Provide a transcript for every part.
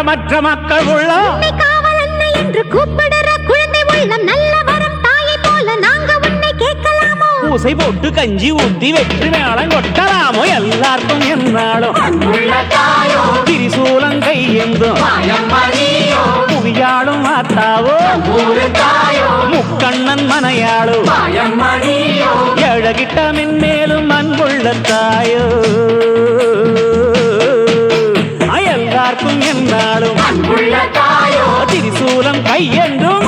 மற்ற மக்கள் உள்ள காவல் அன்னை என்று கூப்பிடுற குழந்தை உள்ளம் நல்ல வரம் தாயை போல நாங்க உன்னை கேட்கலாமோ பூசை போட்டு கஞ்சி ஊத்தி வெற்றி மேளம் கொட்டலாமோ எல்லாருக்கும் என்னாலும் திரிசூலம் கையெந்தும் புவியாளும் மாத்தாவோ முக்கண்ணன் மனையாளோ எழகிட்ட மென்மேலும் அன்புள்ள தாயோ எல்லாருக்கும் என்னாலும் திரிசூலம் கையென்றும்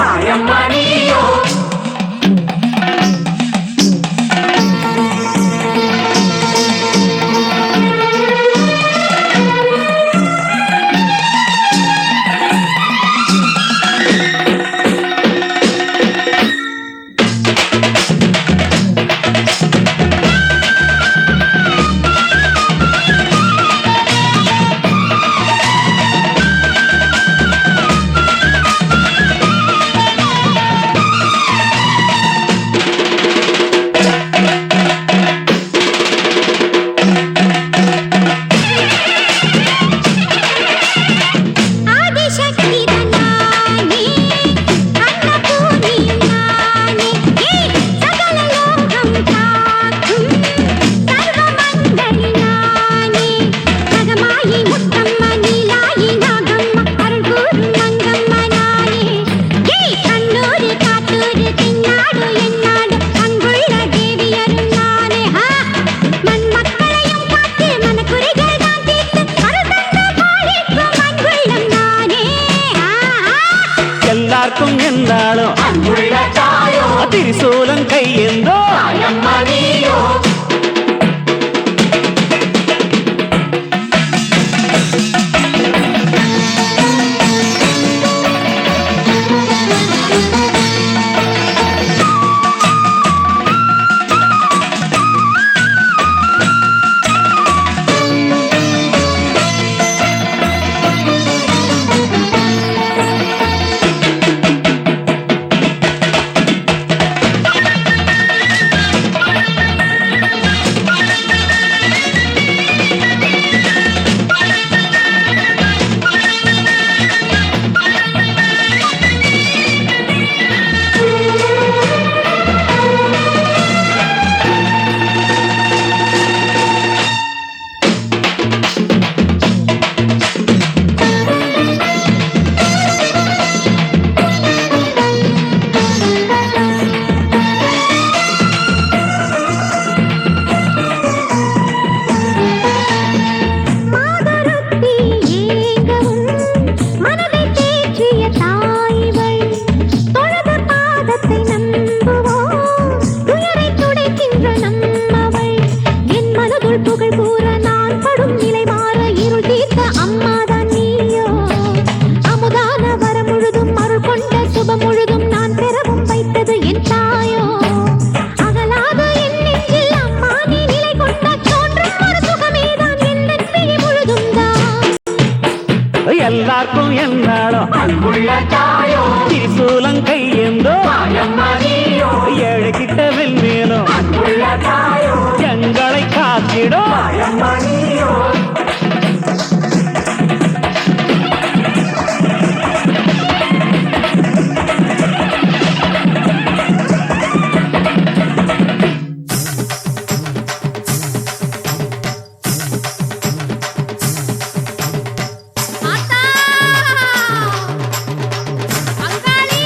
என்னாலும் திரிசூலம் கையெந்தோ எல்லாருக்கும் என்னாலும் திரிசூலம் கையெந்தோ ஏழு கிட்ட வெல்வேலும் எங்களை காத்திடும் பங்காளி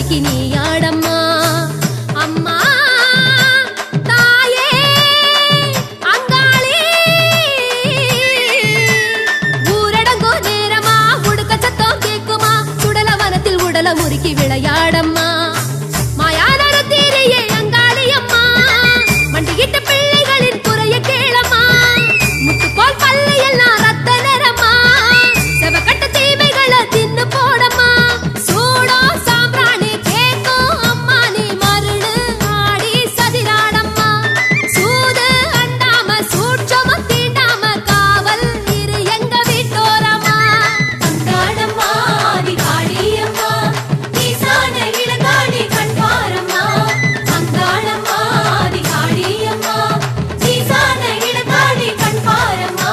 முறுக்கி நீ ஆடம்மா அம்மா தாயே அங்காளி ஊரடங்கோ நேரமா உடுக்க சத்தம் கேக்குமா சுடல வனத்தில் உடல முறுக்கி விளையாடம்மா மாயாதர தீரையே அங்காளி அம்மா மண்டிகிட்ட பிள்ளைகளின் குறைய கேளம்மா முத்து போல் பல்லு எல்லாம் ரத்த நிறமா செவக்கட்ட தீமைகளை தின்னு போடம்மா சூடோ சாம்பிராணி கேக்கும் அம்மா நீ மருளு ஆடி சதிராடம்மா சூது அண்டாம சூட்சம தீண்டாம காவல் இரு எங்க வீட்டோரமா அங்காளம்மா அதிகாளியம்மா ஈசான இளங்காளி கண்பாரம்மா அங்காளம்மா அதிகாளியம்மா ஈசான இளங்காளி கண்பாரம்மா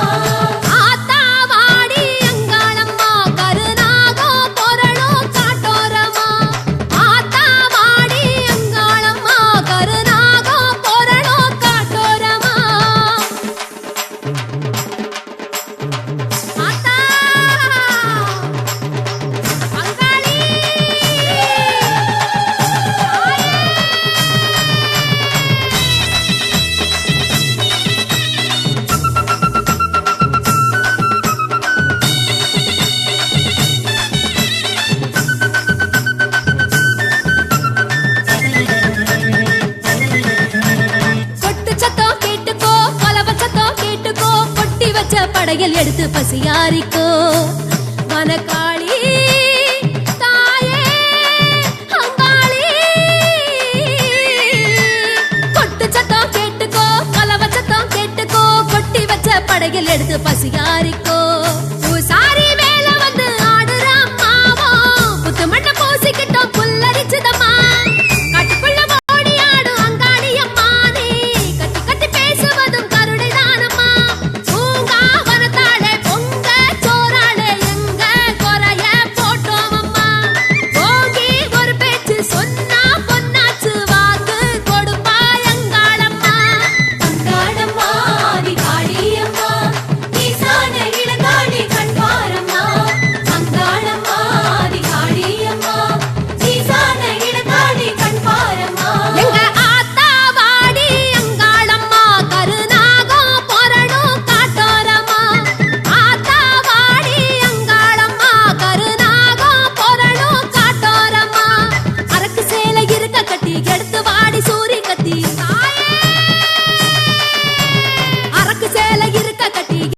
ஆத்தா வாடி அங்காளம்மா கருநாகோ பொறளோ காட்டோரமா ஆத்தா வாடி அங்காளம்மா கருநாகோ பொறளோ காட்டோரமா ஆத்தா அங்காளி கொட்டு சத்தம் கேட்டுக்கோ கொலவ சத்தம் கேட்டுக்கோ கொட்டி வச்ச படையல் எடுத்து பசியாரிக்கோ வனக்காளி தாயே அங்காளி கொட்டு சத்தம் கேட்டுக்கோ கொலவ சத்தம் கேட்டுக்கோ கொட்டி வச்ச படையல் எடுத்து பசியாரிக்கோ